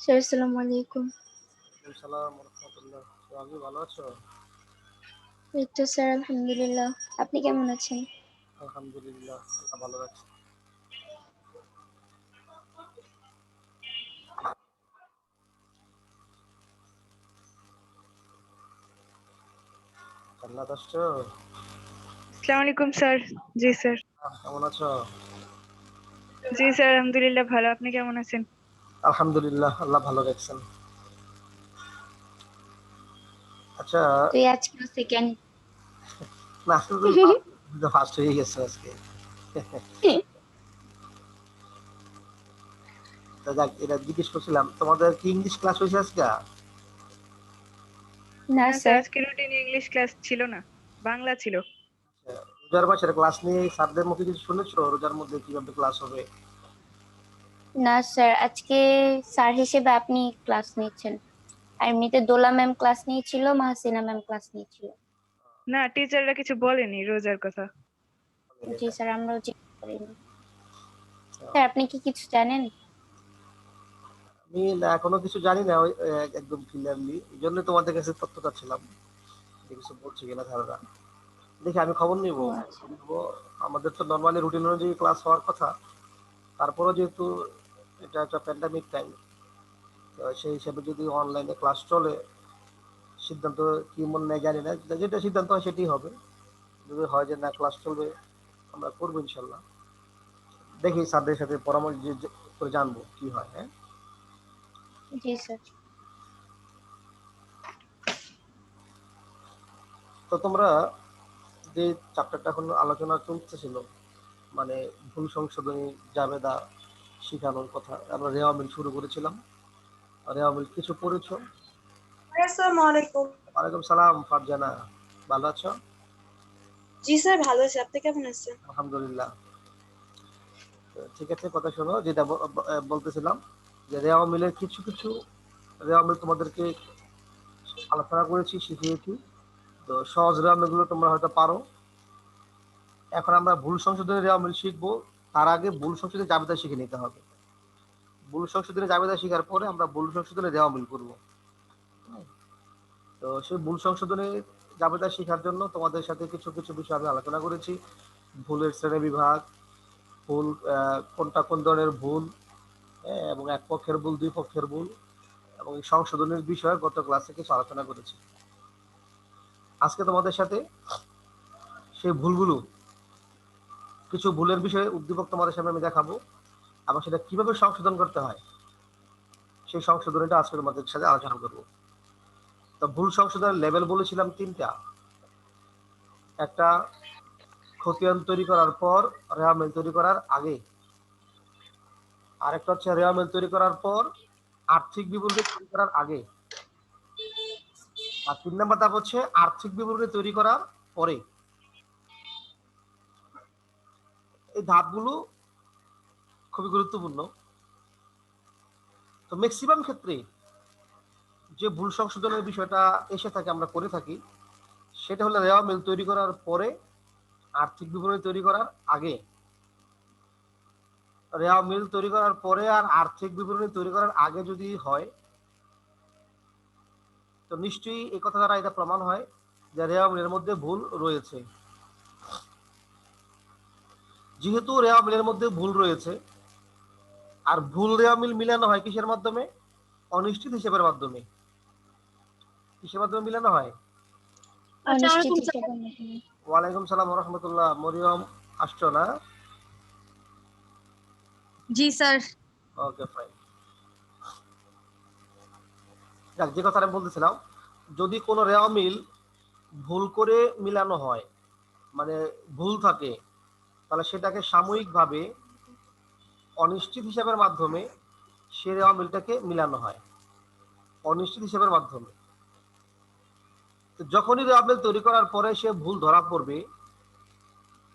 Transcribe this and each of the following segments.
Sir আসসালামু আলাইকুম। সালাম রহমতুল্লাহ। আমি ভালো আছো? এই তো স্যার আলহামদুলিল্লাহ। আপনি কেমন আছেন? আলহামদুলিল্লাহ, আল্লাহ ভালো রাখছে। জান্নাত আসছো? আসসালামু আলাইকুম স্যার। জি স্যার। কেমন আছো? জি স্যার আলহামদুলিল্লাহ ভালো। আপনি কেমন আছেন? আলহামদুলিল্লাহ, আল্লাহ ভালো রাখছেন। আচ্ছা, তুই আজকে সেকেন্ড। না শুধু ফার্স্ট হয়ে গেছে আজকে। তা যাক, এটা জিজ্ঞেস করছিলাম, তোমাদের কি ইংলিশ ক্লাস হয়েছে আজকে? না না স্যার, স্যার। আজকে রুটিনে ইংলিশ ক্লাস ছিল না, বাংলা ছিল। রোজার মাসের ক্লাস নিয়ে স্যারদের মুখে কিছু শুনেছো? রোজার মধ্যে কিভাবে ক্লাস হবে? না স্যার, আজকে স্যার হিসেবে আপনি ক্লাস নিচ্ছেন। আর এমনিতে দোলা ম্যাম ক্লাস নিয়েছিল, মাহসিনা ম্যাম ক্লাস নিয়েছিল। না, টিচাররা কিছু বলেনি রোজার কথা। জি স্যার, আমরাও জিজ্ঞেস করিনি। স্যার আপনি কি কিছু জানেন? আমি না এখনো কিছু জানি না, ওই একদম ক্লিয়ারলি, এই জন্য তোমাদের কাছে তথ্যটা ছিলাম যে কিছু বলছি কিনা ধারণা। দেখি আমি খবর নিব। ও আচ্ছা। আমাদের তো নর্মালি রুটিন অনুযায়ী ক্লাস হওয়ার কথা, তারপরেও যেহেতু এটা একটা প্যান্ডামিক টাইম, তো সেই হিসেবে যদি অনলাইনে ক্লাস চলে, সিদ্ধান্ত কি মনে নেই জানি না, যেটা সিদ্ধান্ত হয় সেটাই হবে। যদি হয় যে না ক্লাস চলবে, আমরা করবো ইনশাল্লাহ। দেখি স্যারদের সাথে পরামর্শ করে জানবো কি হয়। হ্যাঁ, জি স্যার। তো তোমরা যে চ্যাপ্টারটা এখন আলোচনা চলতেছিল, মানে ভুল সংশোধনী, জাবেদা শিখানোর কথা, আমরা রেওয়া মিল শুরু করেছিলাম। রেওয়া মিল কিছু পড়েছো? আসসালামু আলাইকুম। ওয়ালাইকুম সালাম ফারজানা, ভালো আছো? জি স্যার, ভালো আছি। আপনি কেমন আছেন? আলহামদুলিল্লাহ। ঠিক আছে, কথা শোনো, যেটা বলতেছিলাম যে রেওয়া মিলের কিছু কিছু রেওয়া মিল তোমাদেরকে আলোচনা করেছি, শিখিয়েছি। তো সহজ রেওয়া মিলগুলো তোমরা হয়তো পারো। এখন আমরা ভুল সংশোধনের রেওয়া মিল শিখবো। তার আগে ভুল সংশোধনের জাবেদা শিখে নিতে হবে। ভুল সংশোধনের জাবেদা শেখার পরে আমরা ভুল সংশোধনের রেওয়া মিল করবো। তো সেই ভুল সংশোধনে জাবেদা শেখার জন্য তোমাদের সাথে কিছু কিছু বিষয় আমি আলোচনা করেছি। ভুলের শ্রেণী বিভাগ, ভুল কোনটা কোন ধরনের ভুল, এবং এক পক্ষের ভুল, দুই পক্ষের ভুল, এবং এই সংশোধনের বিষয়ে গত ক্লাসে কিছু আলোচনা করেছি। আজকে তোমাদের সাথে সেই ভুলগুলো, কিছু ভুলের বিষয়ে উদ্দীপক তোমাদের সামনে আমি দেখাবো, এবং সেটা কিভাবে সংশোধন করতে হয় সেই সংশোধনীটা আজকে তোমাদের সাথে আলোচনা করবো। তো ভুল সংশোধনের লেভেল বলেছিলাম তিনটা। একটা খতিয়ান তৈরি করার পর রেওয়া মিল তৈরি করার আগে, আরেকটা হচ্ছে রেওয়া মিল তৈরি করার পর আর্থিক বিবরণী তৈরি করার আগে, আর 3 নম্বর ধাপ হচ্ছে আর্থিক বিবরণী তৈরি করার পরে। এই ধাপগুলো খুবই গুরুত্বপূর্ণ। তো ম্যাক্সিমাম ক্ষেত্রে যে ভুল সংশোধনের বিষয়টা এসে থাকে, আমরা করে থাকি, সেটা হলো রেওয়া মিল তৈরি করার পরে আর্থিক বিবরণী তৈরি করার আগে। রেওয়া মিল তৈরি করার পরে আর আর্থিক বিবরণী তৈরি করার আগে যদি হয়, তো নিশ্চয়ই এই কথা দ্বারা এটা প্রমাণ হয় যে রেওয়া মিলের মধ্যে ভুল রয়েছে। যেহেতু রেওয়া মিলের মধ্যে ভুল রয়েছে, আর ভুল রেওয়া মিল মিলানো হয় কিসের মাধ্যমে? অনিশ্চিত হিসেবের মাধ্যমে। কিসের মাধ্যমে মিলানো হয়? অনিশ্চিত হিসেবে। ওয়ালাইকুম সালাম রহমতুল্লাহ। মরিয়ম আসছো না? জি স্যার। Okay fine. যাক, যে কথাটা বলতেছিলাম, যদি কোনো রেওয়া মিল ভুল করে মিলানো হয়, মানে ভুল থাকে, তাহলে সেটাকে সাময়িকভাবে অনিশ্চিত হিসাবের মাধ্যমে সে রেওয়া মিলটাকে মিলানো হয়, অনিশ্চিত হিসাবের মাধ্যমে। তো যখনই রেওয়া মিল তৈরি করার পরে সে ভুল ধরা পড়বে,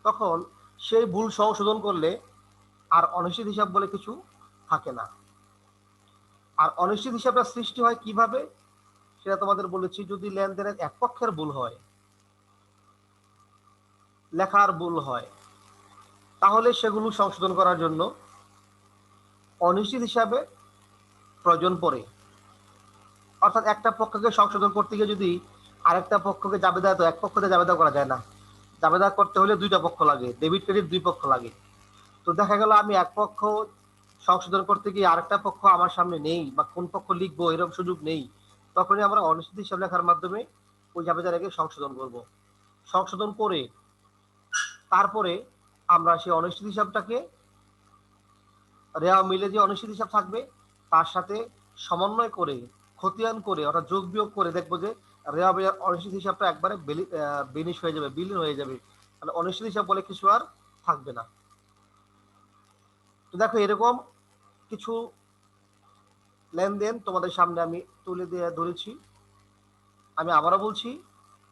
তখন সেই ভুল সংশোধন করলে আর অনিশ্চিত হিসাব বলে কিছু থাকে না। আর অনিশ্চিত হিসাবটা সৃষ্টি হয় কিভাবে সেটা তোমাদের বলেছি। যদি লেনদেনের এক পক্ষের ভুল হয়, লেখার ভুল হয়, তাহলে সেগুলো সংশোধন করার জন্য অনিশ্চিত হিসাবে প্রয়োজন পড়ে। অর্থাৎ একটা পক্ষকে সংশোধন করতে গিয়ে যদি আরেকটা পক্ষকে জাবেদা, তো এক পক্ষতে জাবেদা করা যায় না, জাবেদা করতে হলে দুইটা পক্ষ লাগে, ডেবিট ক্রেডিট দুই পক্ষ লাগে। তো দেখা গেল আমি এক পক্ষ সংশোধন করতে গিয়ে আরেকটা পক্ষ আমার সামনে নেই, বা কোন পক্ষ লিখবো এরকম সুযোগ নেই, তখনই আমরা অনিশ্চিত হিসাব লেখার মাধ্যমে ওই জাবেদাটাকে সংশোধন করব। সংশোধন করে তারপরে আমরা সেই অনিশ্চিত হিসাবটাকে রেওয়া মিলে যে অনিশ্চিত হিসাব থাকবে তার সাথে সমন্বয় করে, খতিয়ান করে, অর্থাৎ যোগ বিয়োগ করে দেখবো যে রেওয়া মিলের অনিশ্চিত হিসাবটা একবারে বেনিশ হয়ে যাবে, বিলীন হয়ে যাবে, মানে অনিশ্চিত হিসাব বলে কিছু আর থাকবে না। তো দেখো এরকম কিছু লেনদেন তোমাদের সামনে আমি তুলে দিয়ে ধরেছি। আমি আবারও বলছি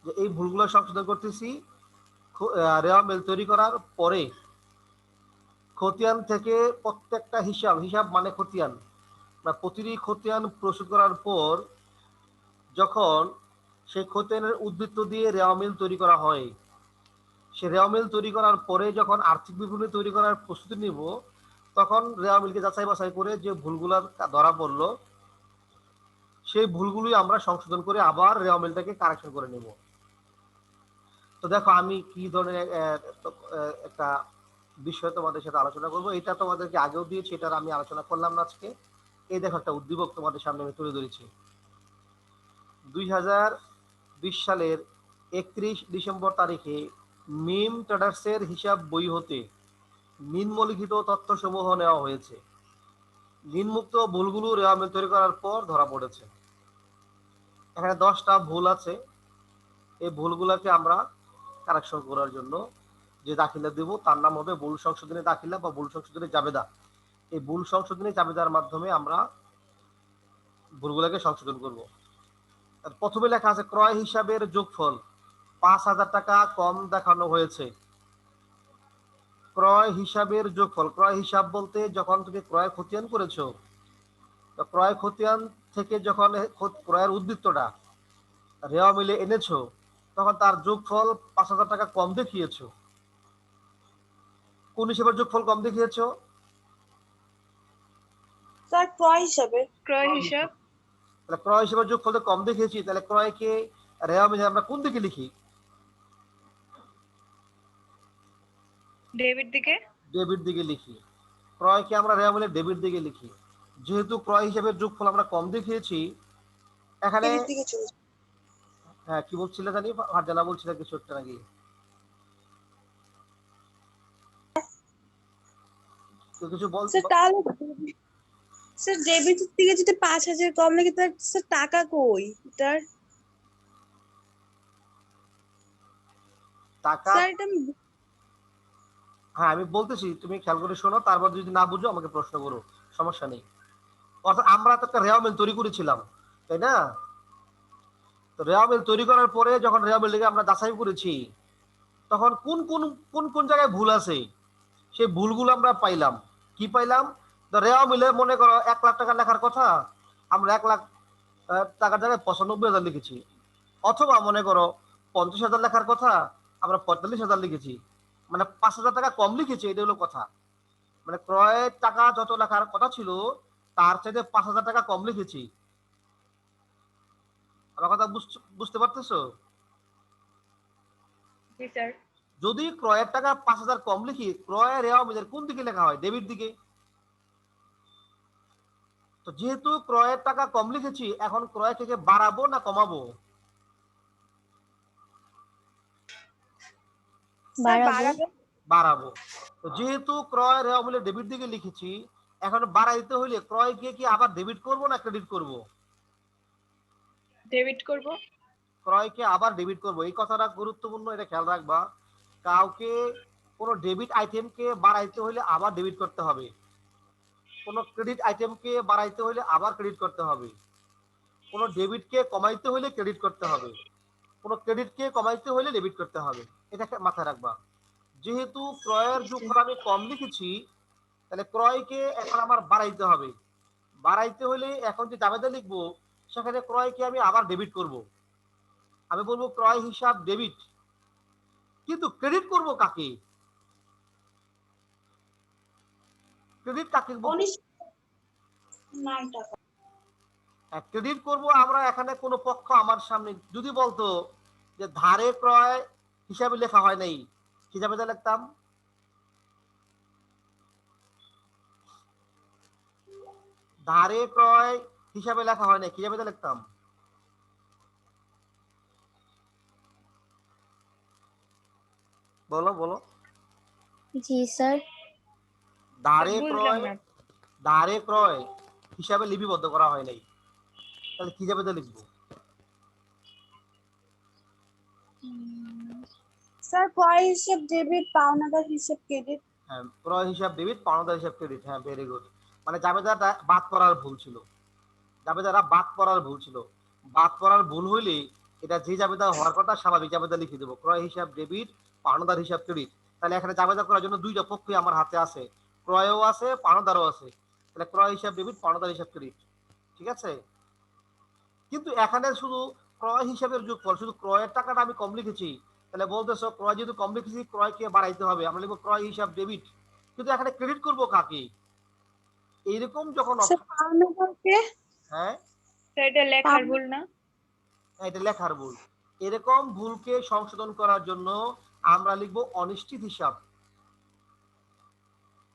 যে এই ভুলগুলো সংশোধন করতেছি রেওয়া মিল তৈরি করার পরে। খতিয়ান থেকে প্রত্যেকটা হিসাব, হিসাব মানে খতিয়ান, প্রতিটি খতিয়ান প্রস্তুত করার পর যখন সেই খতিয়ানের উদ্বৃত্ত দিয়ে রেওয়া মিল তৈরি করা হয়, সে রেওয়া মিল তৈরি করার পরে যখন আর্থিক বিবরণী তৈরি করার প্রস্তুতি নিব, তখন রেওয়া মিলকে যাচাই বাছাই করে যে ভুলগুলো ধরা পড়লো সেই ভুলগুলি আমরা সংশোধন করে আবার রেওয়া মিলটাকে কারেকশন করে নেব। তো দেখো আমি কি ধরনের একটা বিষয় তোমাদের সাথে আলোচনা করব, এটা তোমাদেরকে আগেও দিয়েছি, এটার আমি আলোচনা করলাম না আজকে। এই দেখো একটা উদ্দীপক তোমাদের সামনে আমি তুলে ধরেছি। 2020 সালের 31 ডিসেম্বর তারিখে মিম ট্রেডার্সের হিসাব বই হতে নিম্নলিখিত তথ্যসমূহ নেওয়া হয়েছে। নিম্নোক্ত ভুলগুলো রেওয়া মিল তৈরি করার পর ধরা পড়েছে। এখানে 10টা ভুল আছে। এই ভুলগুলোকে আমরা কারেকশন করার জন্য যে দাখিলা দেব তার নাম হবে ভুল সংশোধনী দাখিলা বা ভুল সংশোধনী জাবেদা। এই ভুল সংশোধনী জাবেদার মাধ্যমে আমরা ভুলগুলোকে সংশোধন করব। প্রথমে লেখা আছে ক্রয় হিসাবের যোগফল 5,000 টাকা কম দেখানো হয়েছে। ক্রয় হিসাবের যোগফল, ক্রয় হিসাব বলতে যখন তুমি ক্রয় খতিয়ান করেছো, তো ক্রয় খতিয়ান থেকে যখন ক্রয়ের উদ্বৃত্তটা রেওয়া মিলে এনেছো, তখন তার যোগফল 5,000 টাকা কম দেখিয়েছো। কোন হিসাবের যোগফল কম দেখিয়েছো? স্যার ক্রয় হিসাবে। ক্রয় হিসাব। তাহলে ক্রয় হিসাবের যোগফল কম দেখিয়েছি, তাহলে ক্রয়কে রেওয়া মিলে আমরা কোন দিকে লিখি? ডেবিট দিকে। ডেবিট দিকে লিখি। ক্রয়কে আমরা রেওয়া মিলে ডেবিট দিকে লিখি। যেহেতু ক্রয় হিসাবের যোগফল আমরা কম দেখিয়েছি, এখানে ডেবিট দিকে চলে যাবে। হ্যাঁ কি বলছিলে জানি, ফারজানা বলছিল কিছু একটা নাকি, তো কিছু বল। স্যার তাহলে স্যার ডেবিট দিকে যদি 5,000 কম লাগে তার স্যার টাকা কই তার? টাকা, স্যার এটা হ্যাঁ আমি বলতেছি, তুমি খেয়াল করে শোনো, তারপর যদি না বুঝো আমাকে প্রশ্ন করো, সমস্যা নেই। অর্থাৎ আমরা তো একটা রেওয়া মিল তৈরি করেছিলাম, তাই না? তো রেওয়া মিল তৈরি করার পরে যখন রেওয়া মিলটাকে আমরা যাচাই করেছি, তখন কোন কোন কোন কোন জায়গায় ভুল আছে সেই ভুলগুলো আমরা পাইলাম। কি পাইলাম? তো রেওয়া মিলে মনে করো 1,00,000 টাকা লেখার কথা, আমরা 1,00,000 টাকার জায়গায় 95,000 লিখেছি। অথবা মনে করো 50,000 লেখার কথা, আমরা 45,000 লিখেছি, মানে 5,000 টাকা কম লিখেছি, এটা হলো কথা। মানে ক্রয়ের টাকা যত লেখার কথা ছিল তার চাইতে 5,000 টাকা কম লিখেছি। আমার কথা বুঝতে পারতেছো? জি স্যার। যদি ক্রয়ের টাকা 5,000 কম লিখি, ক্রয়ের রেওয়া মিলের কোন দিকে লেখা হয়? ডেবিট দিকে। তো যেহেতু ক্রয়ের টাকা কম লিখেছি, এখন ক্রয় থেকে বাড়াবো না কমাবো? স্যার বাড়াবো। বাড়াবো। তো যেহেতু ক্রয় রেওয়া মিলে ডেবিট দিকে লিখেছি, এখন বাড়াইতে হইলে ক্রয়কে কি আবার ডেবিট করব না ক্রেডিট করব? ডেবিট করব। ক্রয়কে আবার ডেবিট করব। এই কথাটা গুরুত্বপূর্ণ, এটা খেয়াল রাখবা। কাউকে কোনো ডেবিট আইটেমকে বাড়াইতে হলে আবার ডেবিট করতে হবে, কোনো ক্রেডিট আইটেমকে বাড়াইতে হলে আবার ক্রেডিট করতে হবে, কোনো ডেবিটকে কমাইতে হলে ক্রেডিট করতে হবে, কোনো ক্রেডিটকে কমাইতে হলে ডেবিট করতে হবে। এটাকে মাথায় রাখবা। যেহেতু ক্রয়ের যোগফল আমি কম লিখেছি, তাহলে ক্রয়কে এখন আমার বাড়াইতে হবে। বাড়াইতে হলে এখন যে জাবেদা লিখবো সেখানে ক্রয়কে আমি আবার ডেবিট করব। আমি বলবো ক্রয় হিসাব ডেবিট, কিন্তু ক্রেডিট করব কাকে? ক্রেডিট কাকে বলবো? 9 টাকা। ক্রেডিট করব আমরা এখানে কোনো পক্ষ আমার সামনে যদি বলতো যে ধারে ক্রয় হিসাবে লেখা হয় নাই, কি যাবে লিখতাম? ধারে ক্রয় হিসাবে লেখা হয় নাই, কি যাবে লিখতাম? বলো বলো। জি স্যার। ধারে বুঝলাম ক্রয়, না। ধারে ক্রয় হিসাবে লিপিবদ্ধ করা হয় নাই, তাহলে কি যাবে লিখবো? স্যার ক্রয় হিসেব ডেবিট, পাওনাদার হিসেব ক্রেডিট। হ্যাঁ, ক্রয় হিসাব ডেবিট, পাওনাদার হিসাব ক্রেডিট। হ্যাঁ, ভেরি গুড। মানে জাবেদাটা বাদ করার ভুল ছিল, জাবেদারা বাদ করার ভুল ছিল। বাদ করার ভুল হইলে এটা যে জাবেদা হওয়ার কথা স্বাভাবিক জাবেদা লিখে দেবো, ক্রয় হিসাব ডেবিট, পাওনাদার হিসাব ক্রেডিট। তাহলে এখানে জাবেদা করার জন্য দুইটা পক্ষই আমার হাতে আছে, ক্রয়ও আছে পাওনাদারও আছে। তাহলে ক্রয় হিসাব ডেবিট, পাওনাদার হিসাব ক্রেডিট, ঠিক আছে। কিন্তু এখানে শুধু ক্রয় হিসাবের যোগফল, শুধু ক্রয়ের টাকাটা আমি কম লিখেছি। তাহলে বলতেছো ক্রয় যেহেতু কম লিখেছি, ক্রয়কে বাড়াইতে হবে, আমরা লিখবো ক্রয় হিসাব ডেবিট। কিন্তু এখানে ক্রেডিট করবো কাকে? এইরকম যখন স্যার পাওনাদারকে। হ্যাঁ, স্যার এটা লেখার ভুল না? এটা লেখার ভুল। এরকম ভুলকে সংশোধন করার জন্য আমরা লিখবো অনিশ্চিত হিসাব।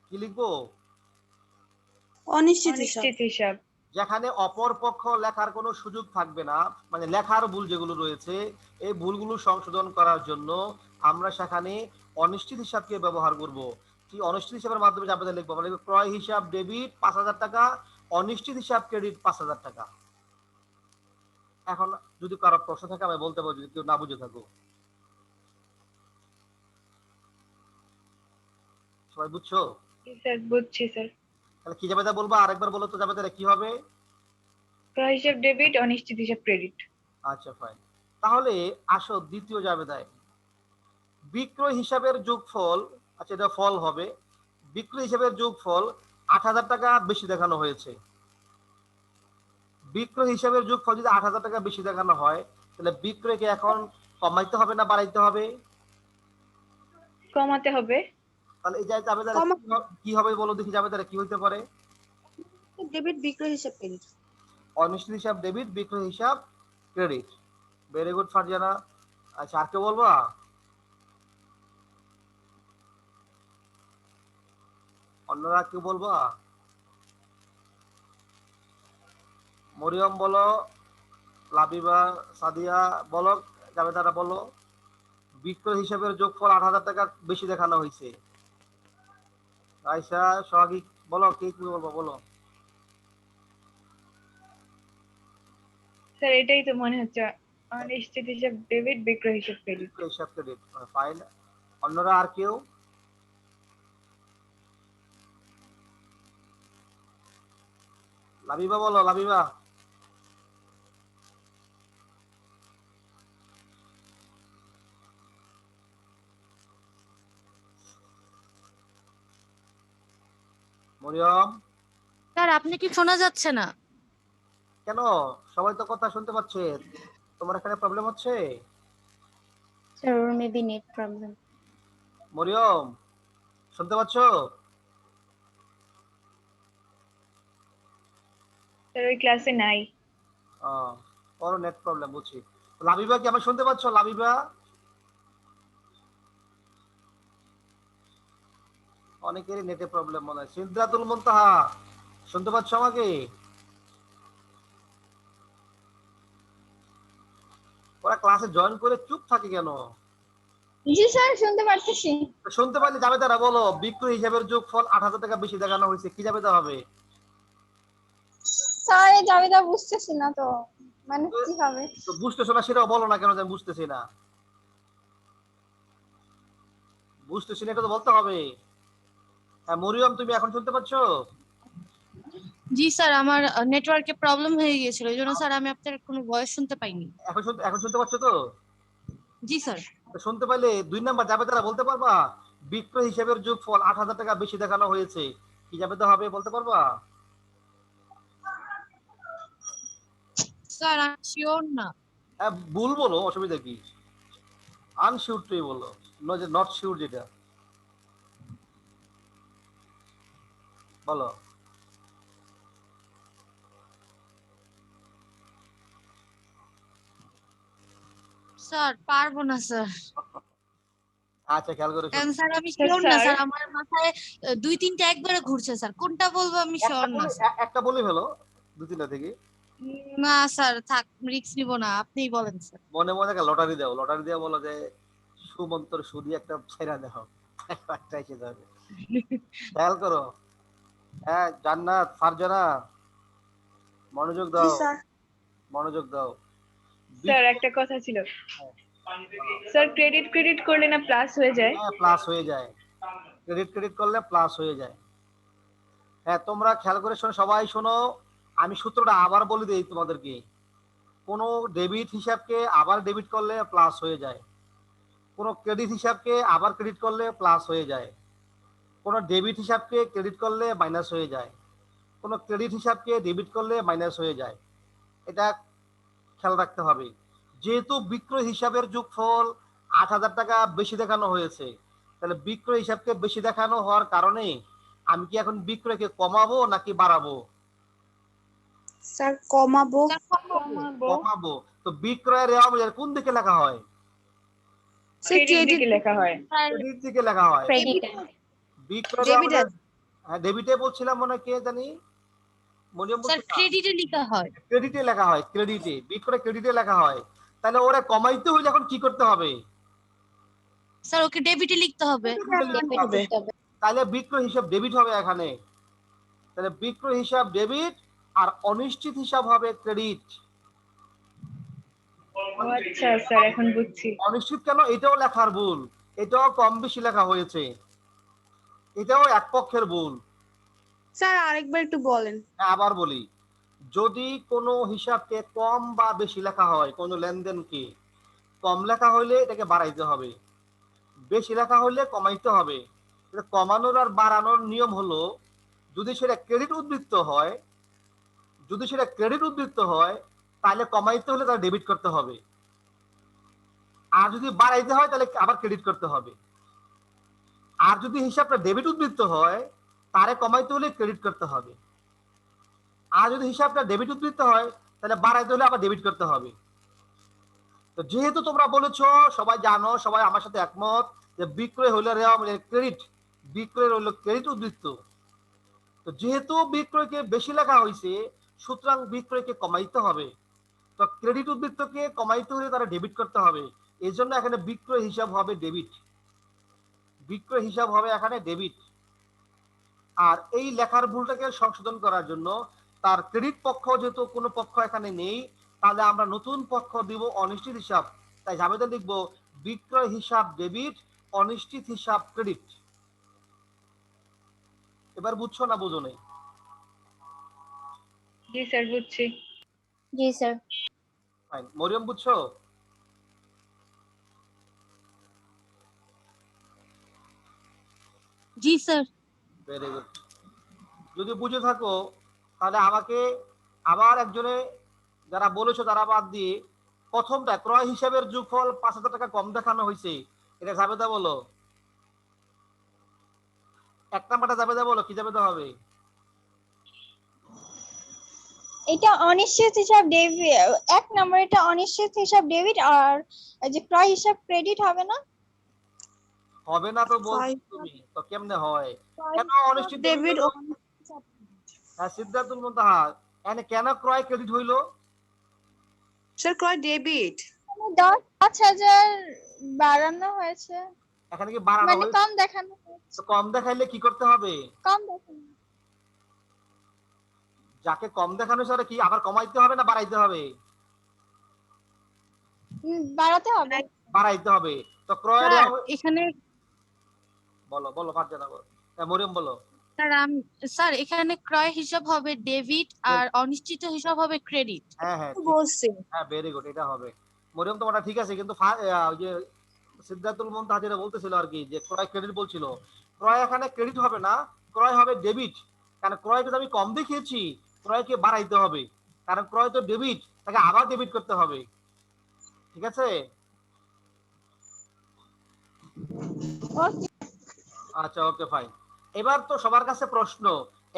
কি লিখবো? অনিশ্চিত হিসাব। অনিশ্চিত হিসাব। যেখানে অপর পক্ষ লেখার কোনো সুযোগ থাকবে না, মানে লেখার ভুল যেগুলো রয়েছে এই ভুলগুলো সংশোধন করার জন্য আমরা সেখানে অনিশ্চিত হিসাবকে ব্যবহার করব। কি অনিশ্চিত হিসাবের মাধ্যমে যাবে লিখবো, আমরা লিখবো ক্রয় হিসাব ডেবিট 5,000 টাকা, অনিশ্চিত হিসাব ক্রেডিট 5,000 টাকা। এখন যদি কারো প্রশ্ন থাকে আমি বলতে পারবো, যদি কেউ না বুঝে থাকো। সবাই বুঝছো? জি স্যার, বুঝছি স্যার। তাহলে কি যাবে বলবো, আরেকবার বলো তো যাবে কি হবে? ক্রয় হিসাব ডেবিট, অনিশ্চিত হিসাব ক্রেডিট। আচ্ছা ফাইন। তাহলে আসো দ্বিতীয় জাবেদায় বিক্রয় হিসাবের যোগফল। আচ্ছা, এটা ফল হবে। বিক্রয় হিসাবের যোগফল 8,000 টাকা বেশি দেখানো হয়েছে। বিক্রয় হিসাবের যোগফল যদি 8,000 টাকা বেশি দেখানো হয়, তাহলে বিক্রয়কে এখন কমাইতে হবে না বাড়াইতে হবে? কমাতে হবে। তাহলে এই যে জাবেদারে কি হবে বলো দেখি, জাবেদারে কি হইতে পারে? ডেবিট বিক্রয় হিসাব ক্রেডিট। অনিশ্চিত হিসাব ডেবিট, বিক্রয় হিসাব ক্রেডিট। Very good Farzana. আচ্ছা, আর কেউ বলবা? অন্যরা কেউ বলবা? মরিয়ম বলো, লাবিবা, সাদিয়া বলো, জাবেদারা বলো। বিক্রয় হিসাবের যোগফল 8,000 টাকা বেশি দেখানো হয়েছে। আয়সা, সোহাগী বলো, কে কি বলবো বলো। স্যার এটাই তো মনে হচ্ছে, অনিশ্চিত হিসাব ডেবিট, বিক্রয় হিসাব ক্রেডিট। বিক্রয় হিসাব ক্রেডিট, ফাইন। অন্যরা আর কেউ? লাবিবা বলো, লাবিবা। মরিয়ম। স্যার আপনি কি শোনা যাচ্ছে না? কেন? সবাই তো কথা শুনতে পাচ্ছে, তোমার এখানে প্রবলেম হচ্ছে? স্যার ওর মেবি নেট প্রবলেম। মরিয়ম, শুনতে পাচ্ছ? স্যার ওই ক্লাসে নাই। ওর নেট প্রবলেম বুঝছি। লাবিবা কি আমি শুনতে পাচ্ছ? লাবিবা, অনেকেরই নেটে প্রবলেম মনে হয়। সিদ্ধাতুল মুনতাহা, শুনতে পাচ্ছ আমাকে? ওরা ক্লাসে জয়েন করে চুপ থাকে কেন? জি স্যার, শুনতে পারতেছি। শুনতে পাইলে যাবে তারা বলো, বিক্রয় হিসাবের যোগফল 8,000 টাকা বেশি দেখানো হয়েছে, কি যাবে তা হবে? স্যার এই জাবিটা বুঝতেছি না তো, মানে কি হবে? তো বুঝতেছো না সেটাও বলো না কেন যে আমি বুঝতেছি না। বুঝতেছি না এটা তো বলতে হবে। হ্যাঁ মরিয়ম, তুমি এখন শুনতে পাচ্ছ? জি স্যার, আমার নেটওয়ার্কে প্রবলেম হয়ে গিয়েছিল, এই জন্য স্যার আমি আপনার কোনো ভয়েস শুনতে পাইনি। এখন শুনতে পাচ্ছ তো? জি স্যার। তো শুনতে পাইলে 2 নাম্বার যাবে তারা বলতে পারবা, বিক্রয় হিসাবের যোগফল 8,000 টাকা বেশি দেখানো হয়েছে, কি যাবে তা হবে বলতে পারবা? স্যার আমি শিওর না। হ্যাঁ ভুল বলো, অসুবিধা কি? আনশিওর তুই বলো, নট শিওর যেটা বলো। স্যার পারবো না স্যার, আচ্ছা খেয়াল করে কারণ শোনো। স্যার আমি স্যার, শিওর না স্যার। স্যার, আমার মাথায় দুই তিনটা একবারে ঘুরছে স্যার, কোনটা বলবো আমি শিওর না স্যার। একটা বলে ফেলো, দু তিনটা থেকে। না স্যার থাক, রিস্ক নিব না, আপনিই বলেন স্যার। মনে মনে একটা লটারি দাও, লটারি দিয়ে বলো যে সুমন্তর সুদি একটা ছেড়া দাও, একটা এসে যাবে। খেয়াল করো। হ্যাঁ জান্নাত, ফারজানা, মনোযোগ জি দাও, স্যার। মনোযোগ দাও। স্যার একটা কথা ছিল, হ্যাঁ, স্যার ক্রেডিট ক্রেডিট করলে না প্লাস হয়ে যায়? হ্যাঁ প্লাস হয়ে যায়, ক্রেডিট ক্রেডিট করলে প্লাস হয়ে যায়। হ্যাঁ তোমরা খেয়াল করে শোনো, সবাই শোনো, আমি সূত্রটা আবার বলে দিই তোমাদেরকে। কোনো ডেবিট হিসাবকে আবার ডেবিট করলে প্লাস হয়ে যায়, কোনো ক্রেডিট হিসাবকে আবার ক্রেডিট করলে প্লাস হয়ে যায়, কোনো ডেবিট হিসাবকে ক্রেডিট করলে মাইনাস হয়ে যায়, কোনো ক্রেডিট হিসাবকে ডেবিট করলে মাইনাস হয়ে যায়। এটা খেয়াল রাখতে হবে। যেহেতু বিক্রয় হিসাবের যোগফল ৮,০০০ টাকা বেশি দেখানো হয়েছে, তাহলে বিক্রয় হিসাবকে বেশি দেখানো হওয়ার কারণে আমি কি এখন বিক্রয়কে কমাবো নাকি বাড়াবো? স্যার কমাবো। স্যার কমাবো। কমাবো। তো বিক্রয়ের রেওয়া বাজার কোন দিকে লেখা হয়? স্যার ক্রেডিট ক্রেডিট দিকে লেখা হয়। ক্রেডিট দিকে লেখা হয়। ক্রেডিটে। বিক্রয় রেওয়া ডেবিট বাজার, হ্যাঁ ডেবিটে বলছিলাম মনে হয়, কে জানি মরিয়ম স্যার বলছিল। ক্রেডিটে লেখা হয়। ক্রেডিটে লেখা হয়, ক্রেডিটে, বিক্রয় ক্রেডিটে লেখা হয়। তাহলে ওরা কমাইতে হলে এখন কি করতে হবে? স্যার ওকে ডেবিটে লিখতে হবে। ডেবিটে লিখতে হবে। তাহলে বিক্রয় হিসাব ডেবিট হবে এখানে। তাহলে বিক্রয় হিসাব ডেবিট আর অনিশ্চিত হিসাব হবে ক্রেডিট। ও আচ্ছা স্যার, এখন বুঝছি। অনিশ্চিত কেন? এটাও লেখার ভুল, এটাও কম বেশি লেখা হয়েছে, এটাও এক পক্ষের ভুল। স্যার আরেকবার একটু বলেন। হ্যাঁ, আবার বলি, যদি কোনো হিসাবকে কম বা বেশি লেখা হয়, কোনো লেনদেনকে কম লেখা হইলে এটাকে বাড়াইতে হবে, বেশি লেখা হইলে কমাইতে হবে। এটা কমানোর আর বাড়ানোর নিয়ম হলো, যদি সেটা ক্রেডিট উদ্বৃত্ত হয়, যদি সেটা ক্রেডিট উদ্বৃত্ত হয় তাহলে কমাইতে হলে তার ডেবিট করতে হবে, আর যদি বাড়াইতে হয় তাহলে আবার ক্রেডিট করতে হবে। আর যদি হিসাবটা ডেবিট উদ্বৃত্ত হয় তারে কমাইতে হলে ক্রেডিট করতে হবে, আর যদি হিসাবটা ডেবিট উদ্বৃত্ত হয় তাহলে বাড়াইতে হলে আবার ডেবিট করতে হবে। তো যেহেতু তোমরা বলেছো, সবাই জানো, সবাই আমার সাথে একমত যে বিক্রয় হইলে ক্রেডিট, বিক্রয় হইল ক্রেডিট উদ্বৃত্ত। তো যেহেতু বিক্রয়কে বেশি লেখা হয়েছে, সুতরাং বিক্রয়কে কমাইতে হবে। তো ক্রেডিট উদ্বৃত্তকে কমাইতে হলে তারা ডেবিট করতে হবে, এই জন্য এখানে বিক্রয় হিসাব হবে ডেবিট, বিক্রয় হিসাব হবে এখানে ডেবিট। আর এই লেখার ভুলটাকে সংশোধন করার জন্য, তার ক্রেডিট পক্ষ যেহেতু কোনো পক্ষ এখানে নেই, তাহলে আমরা নতুন পক্ষ দিব অনিশ্চিত হিসাব। তাই জাবেদা লিখবো বিক্রয় হিসাব ডেবিট, অনিশ্চিত হিসাব ক্রেডিট। এবার বুঝছো না বুঝো নেই? জি স্যার, বুঝছি। জি স্যার। ফাইন, মরিয়ম বুঝছো? জি স্যার। Very good. যদি বুঝে থাকো তাহলে আমাকে আবার একজনে, যারা বলেছো তারা বাদ দিয়ে, প্রথমটা ক্রয় হিসাবের যোগফল ৫,০০০ টাকা কম দেখানো হয়েছে, এটা জাবেদা বলো। এক নাম্বারটা জাবেদা বলো, কি জাবেদা হবে? এটা অনিশ্চিত হিসাব ডেবিট, এক নম্বর এটা অনিশ্চিত হিসাব ডেবিট, আর এই যে ক্রয় হিসাব ক্রেডিট হবে না? হবে না তো বলছো তুমি, তো কেমনে হয়? কেন অনিশ্চিত ডেবিট হইলো? হ্যাঁ সিদ্ধার্থুল মুনতাহা, এখানে কেন ক্রয় ক্রেডিট হইলো? স্যার ক্রয় ডেবিট। ৫,০০০ বাড়ানো হয়েছে, এখানে কি বাড়ানো মানে হয়েছে? কম দেখানো হয়েছে। তো কম দেখাইলে কি করতে হবে? কম দেখানো, যাকে কম দেখানো হয়েছে কি আবার কমাইতে হবে না বাড়াইতে হবে? বাড়াতে হবে। বাড়াইতে হবে। তো ক্রয়ের স্যার এখানে, বলো বলো ফারজানা বলো, মরিয়ম বলো। স্যার এখানে ক্রয় হিসাব হবে ডেবিট আর অনিশ্চিত হিসাব হবে ক্রেডিট। হ্যাঁ হ্যাঁ বলছি। হ্যাঁ ভেরি গুড, এটা হবে। মরিয়ম তোমারটা ঠিক আছে, কিন্তু ওই যে সিদ্ধার্থুল মুনতাহা যেটা বলতেছিল আর কি, যে ক্রয় ক্রেডিট বলছিল, ক্রয় এখানে ক্রেডিট হবে না, ক্রয় হবে ডেবিট। কারণ ক্রয় যদি আমি কম দেখিয়েছি, ক্রয়কে বাড়াইতে হবে, কারণ ক্রয় তো ডেবিট, তাকে আবার ডেবিট করতে হবে। ঠিক আছে? আচ্ছা ওকে ফাইন। এবার তো সবার কাছে প্রশ্ন,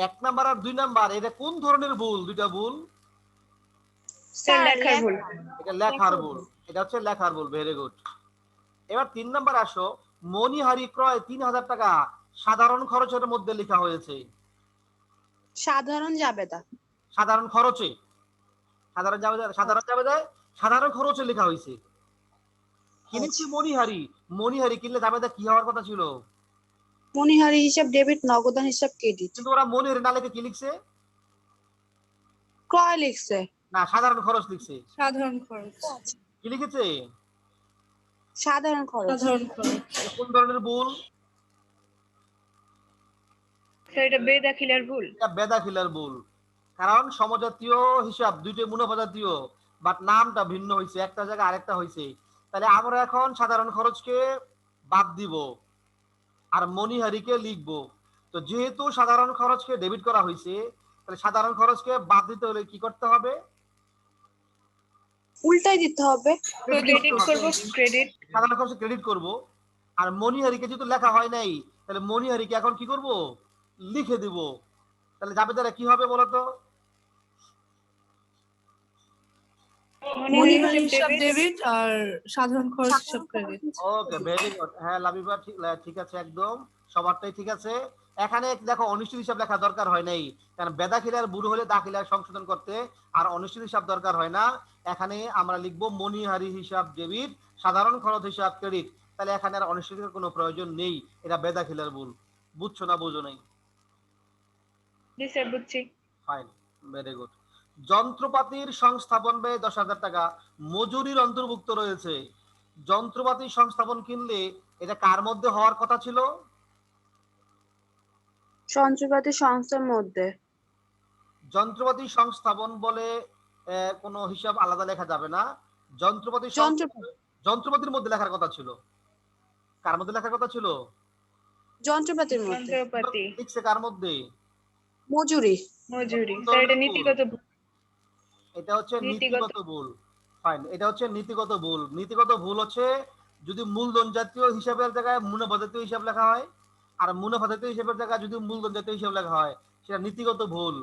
১ নাম্বার আর ২ নাম্বার এটা কোন ধরনের ভুল? দুইটা ভুল। স্যার লেখার ভুল। এটা লেখার ভুল, এটা হচ্ছে লেখার ভুল। Very good. এবার 3 নাম্বার আসো, মণিহারি ক্রয় 3000 টাকা সাধারণ খরচের মধ্যে লেখা হয়েছে। সাধারণ জাবেদা। সাধারণ খরচে, সাধারণ খরচে লেখা হয়েছে। কিনেছি মণিহারি, মণিহারি কিনলে জাবেদা কি হওয়ার কথা ছিল? মণিহারি হিসাব ডেবিট, নগদান হিসাব ক্রেডিট। কিন্তু ওরা মণিহারি না লিখে কি লিখছে? ক্রয় লিখছে। না, সাধারণ খরচ লিখছে। সাধারণ খরচ। কি লিখেছে? সাধারণ খরচ। সাধারণ খরচ। এটা কোন ধরনের ভুল? স্যার এটা বেদাখিলার ভুল। এটা বেদাখিলার ভুল। কারণ সমজাতীয় হিসাব দুইটাই মুনাফা জাতীয়, বাট নামটা ভিন্ন হয়েছে, একটা জায়গায় আরেকটা হয়েছে। তাহলে আমরা এখন সাধারণ খরচকে বাদ দিব আর মণিহারিকে লিখবো। তো যেহেতু সাধারণ খরচকে ডেবিট করা হয়েছে, তাহলে সাধারণ খরচকে বাদ দিতে হলে কি করতে হবে? উল্টাই দিতে হবে। ক্রেডিট করব, ক্রেডিট। সাধারণ খরচ ক্রেডিট করব। আর মণিহারিকে যেহেতু লেখা হয় নাই, তাহলে মণিহারিকে এখন কি করব? লিখে দিব। তাহলে জাবেদারা কি হবে বলতো? মণিহারি হিসাব ডেবিট আর সাধারণ খরচ হিসাব ক্রেডিট। ওকে, ভেরি গুড। হ্যাঁ লাবিবা, ঠিক আছে, একদম সবারটাই ঠিক আছে। এখানে দেখো অনিশ্চিত হিসাব লেখা দরকার হয় নাই, কারণ বেদাখিলার বুড়ো হলে দাখিলার সংশোধন করতে আর অনিশ্চিত হিসাব দরকার হয় না। এখানে আমরা লিখবো মণিহারি হিসাব ডেবিট, সাধারণ খরচ হিসাব ক্রেডিট। তাহলে এখানে আর অনিশ্চিতের কোনো প্রয়োজন নেই, এটা বেদাখিলার ভুল। বুঝছো না বুঝো নাই? জি স্যার বুঝছি। Fine, very good. যন্ত্রপাতির সংস্থাপন ব্যয় 10,000 টাকা মজুরির অন্তর্ভুক্ত রয়েছে। যন্ত্রপাতি সংস্থাপন কিনলে এটা কার মধ্যে হওয়ার কথা ছিল? সঞ্চয়পাতি সংস্থার মধ্যে। যন্ত্রপাতি সংস্থাপন বলে কোনো হিসাব আলাদা লেখা যাবে না। যন্ত্রপাতির মধ্যে লেখার কথা ছিল। কার মধ্যে লেখার কথা ছিল? যন্ত্রপাতির মধ্যে। যন্ত্রপাতি। লিখছে কার মধ্যে? মজুরি। মজুরি। স্যার এটা নীতিগত ভুল। এটা হচ্ছে নীতিগত ভুল। ফাইন, এটা হচ্ছে নীতিগত ভুল। নীতিগত ভুল হচ্ছে যদি মূলধন জাতীয় হিসাবের জায়গায় মুনাফা জাতীয় হিসাব লেখা হয়, আর মুনাফা জাতীয় হিসাবের জায়গায় যদি মূলধন জাতীয় হিসাব লেখা হয়, সেটা নীতিগত ভুল।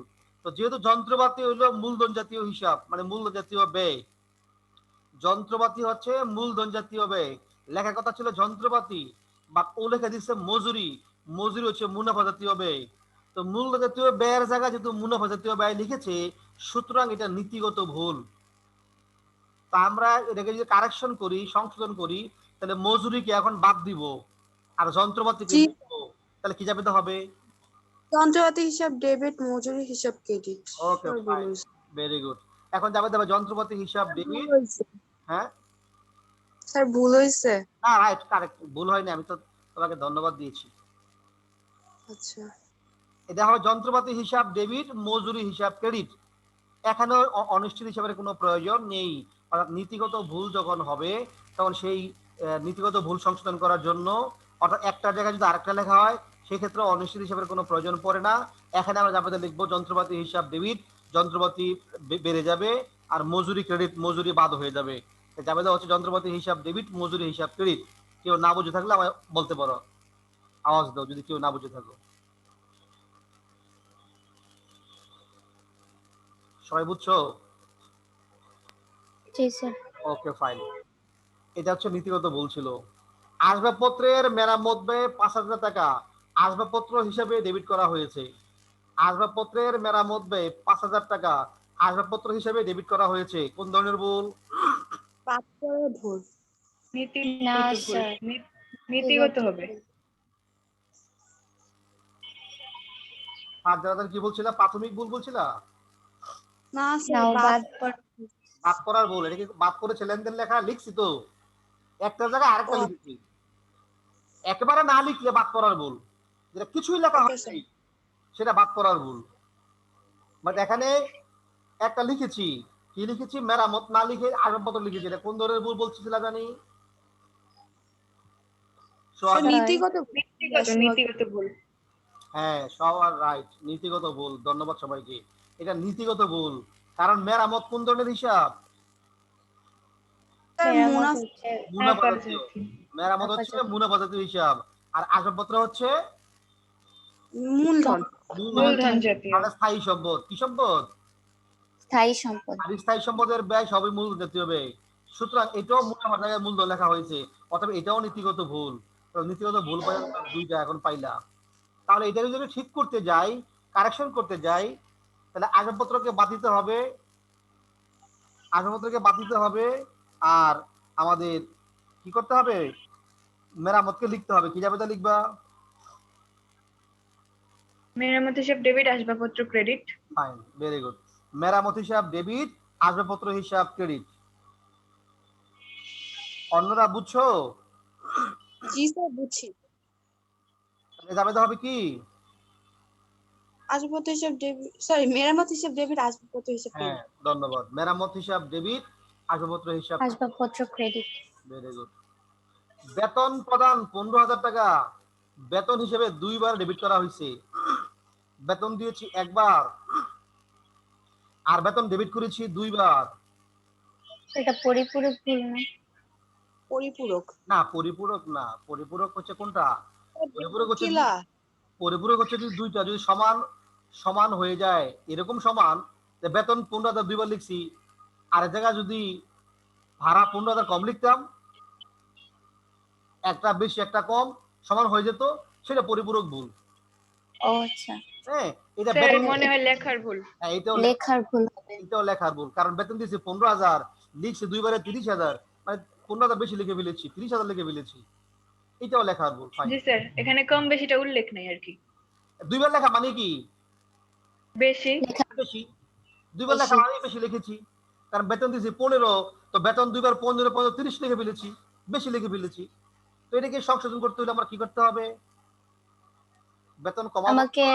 তো যেহেতু যন্ত্রপাতি হইলো মূলধন জাতীয় হিসাব, মানে মূলধন জাতীয় ব্যয়, যন্ত্রপাতি হচ্ছে মূলধন জাতীয় ব্যয়, লেখার কথা ছিল যন্ত্রপাতি, বা ও লেখা দিচ্ছে মজুরি। মজুরি হচ্ছে মুনাফা জাতীয় ব্যয়। তো মূলধন জাতীয় ব্যয়ের জায়গায় যেহেতু মুনাফা জাতীয় ব্যয় লিখেছে, সুতরাং এটা নীতিগত ভুল। তা আমরা এটাকে যদি কারেকশন করি, সংশোধন করি, তাহলে মজুরিকে এখন বাদ দিব আর যন্ত্রপাতিকে লিখবো। তাহলে কি যাবে? হবে যন্ত্রপাতি হিসাব ডেবিট, মজুরি হিসাব ক্রেডিট। ওকে, ফাইন, ভেরি গুড। এখন যাবে যন্ত্রপাতি হিসাব ডেবিট। হ্যাঁ স্যার ভুল হয়েছে। না, রাইট, কারেক্ট, ভুল হয়নি। আমি তো তোমাকে ধন্যবাদ দিয়েছি। আচ্ছা, এটা হবে যন্ত্রপাতি হিসাব ডেবিট, মজুরি হিসাব ক্রেডিট। এখানে অনিশ্চিত হিসাবের কোনো প্রয়োজন নেই। অর্থাৎ নীতিগত ভুল যখন হবে, তখন সেই নীতিগত ভুল সংশোধন করার জন্য, অর্থাৎ একটা জায়গায় যদি আরেকটা লেখা হয়, সেক্ষেত্রে অনিশ্চিত হিসাবের কোনো প্রয়োজন পড়ে না। এখানে আমরা যাবে লিখবো যন্ত্রপাতি হিসাব ডেবিট, যন্ত্রপাতি বেড়ে যাবে, আর মজুরি ক্রেডিট, মজুরি বাদ হয়ে যাবে। যাবে হচ্ছে যন্ত্রপাতি হিসাব ডেবিট, মজুরি হিসাব ক্রেডিট। কেউ না বুঝে থাকলে আমায় বলতে পারো, আওয়াজ দাও যদি কেউ না বুঝে থাকো। সবাই বুঝছো? জি স্যার। ওকে, ফাইন। এটা হচ্ছে নীতিগত ভুল ছিল। আসবাবপত্রের মেরামত ব্যয় 5,000 টাকা আসবাবপত্র হিসাবে ডেবিট করা হয়েছে। আসবাবপত্রের মেরামত ব্যয় 5,000 টাকা আসবাবপত্র হিসাবে ডেবিট করা হয়েছে। কোন ধরনের ভুল? ভুল। না স্যার, নীতিগত হবে। আর যারা কি বলছিলা? প্রাথমিক ভুল বলছিলা? না নাও স্যার বাদ বাদ করার ভুল। এটা কি বাদ করেছে? লেনদেন লেখা লিখছি তো, একটা জায়গায় আরেকটা লিখেছি। একেবারে না লিখলে বাদ করার ভুল। যেটা কিছুই লেখা হয়নি সেটা বাদ করার ভুল। বাট এখানে একটা লিখেছি। কি লিখেছি? মেরামত না লিখে আসবাবপত্র লিখেছি। এটা কোন ধরনের ভুল বলছিলা জানি? নীতিগত ভুল। হ্যাঁ, সবার রাইট, নীতিগত ভুল। ধন্যবাদ সবাইকে। এটা নীতিগত ভুল, কারণ মেরামত কোন ধরনের হিসাব? মুনাফা জাতীয়। মেরামত হচ্ছে মুনাফা জাতীয় হিসাব, আর আসবাবপত্র হচ্ছে মূলধন। মূলধন জাতীয়। স্থায়ী সম্পদ। কি সম্পদ? স্থায়ী সম্পদ। আর স্থায়ী সম্পদের ব্যয় সবই মূলধন জাতীয় ব্যয়। সুতরাং এটাও মুনাফার জায়গায় মূলধন লেখা হয়েছে, অথবা এটাও নীতিগত ভুল। নীতিগত ভুল পাইলে দুইটা এখন পাইলা। তাহলে এটা যদি ঠিক করতে যাই, কারেকশন করতে যাই, তাহলে আসবাবপত্রকে বাদ দিতে হবে, আসবাবপত্রকে বাদ দিতে হবে, আর আমাদের কি করতে হবে, মেরামতকে লিখতে হবে। কি যাবে তা লিখবা? মেরামত হিসাব ডেবিট, আসবাবপত্র ক্রেডিট। Fine, very good. মেরামত হিসাব ডেবিট, আসবাবপত্র হিসাব ক্রেডিট। অন্যরা বুঝছো? জি স্যার বুঝছি। যাবে হবে কি? আসবাবপত্র হিসাব ডেবিট, সরি মেরামত হিসাব ডেবিট, আসবাবপত্র হিসাব হ্যাঁ, ক্রেডিট। ধন্যবাদ। মেরামত হিসাব ডেবিট, আসবাবপত্র হিসাব। আসবাবপত্র ক্রেডিট। Very good. বেতন প্রদান 15,000 টাকা বেতন হিসেবে 2 বার ডেবিট করা হয়েছে। বেতন দিয়েছি একবার, আর বেতন ডেবিট করেছি 2 বার। এটা পরিপূরক ভুল না? পরিপূরক না, পরিপূরক না। পরিপূরক হচ্ছে কোনটা? পরিপূরক হচ্ছে কিলা পরিপূরক হচ্ছে যদি দুইটা যদি সমান সমান হয়ে যায়, এরকম সমান যে বেতন 15,000 2 বার লিখছি, আর এক জায়গায় যদি ভাড়া 15,000 কম লিখতাম, একটা বেশি একটা কম সমান হয়ে যেত, সেটা পরিপূরক ভুল। ও আচ্ছা, হ্যাঁ, এটা স্যার বেতন, মনে হয় লেখার ভুল। হ্যাঁ লেখার ভুল হবে। এটাও লেখার ভুল, কারণ বেতন দিয়েছে 15,000, লিখছে 2 বারে 30,000, মানে 15,000 বেশি লিখে ফেলেছি, 30,000 লিখে ফেলেছি। এটাও লেখার ভুল। ফাইন। জি স্যার, এখানে কম বেশিটা উল্লেখ নেই আর কি। 2 বার লেখা মানে কি? বেশি। বেশি। 2 বার লেখা মানে বেশি লিখেছি, কারণ বেতন দিয়েছি 15, তো বেতন 2 বার 15 15 30 লিখে ফেলেছি, বেশি লিখে ফেলেছি। তো এটাকে সংশোধন করতে হলে আমরা কি করতে হবে? বেতন কমাবো, আমাকে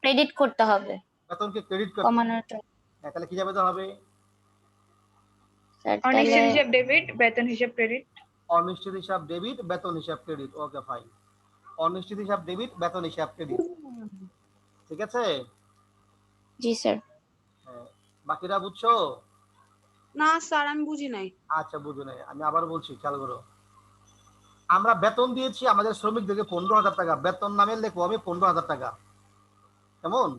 ক্রেডিট করতে হবে বেতনকে ক্রেডিট করতে হবে। কমানোর জন্য। হ্যাঁ, তাহলে কি যাবে তো হবে? স্যার অনিশ্চিত তাহলে হিসাব ডেবিট, বেতন হিসাব ক্রেডিট। অনিশ্চিত হিসাব ডেবিট, বেতন হিসাব ক্রেডিট। Okay fine. অনিশ্চিত হিসাব ডেবিট, বেতন হিসাব ক্রেডিট। ঠিক আছে? জি স্যার। হ্যাঁ, বাকিরা বুঝছো? না স্যার আমি বুঝি নাই। আচ্ছা, বুঝো নাই, আমি আবার বলছি, খেয়াল করো। আমরা বেতন দিয়েছি আমাদের শ্রমিকদেরকে 15,000 টাকা, বেতন নামে লিখবো আমি 15,000 টাকা, কেমন?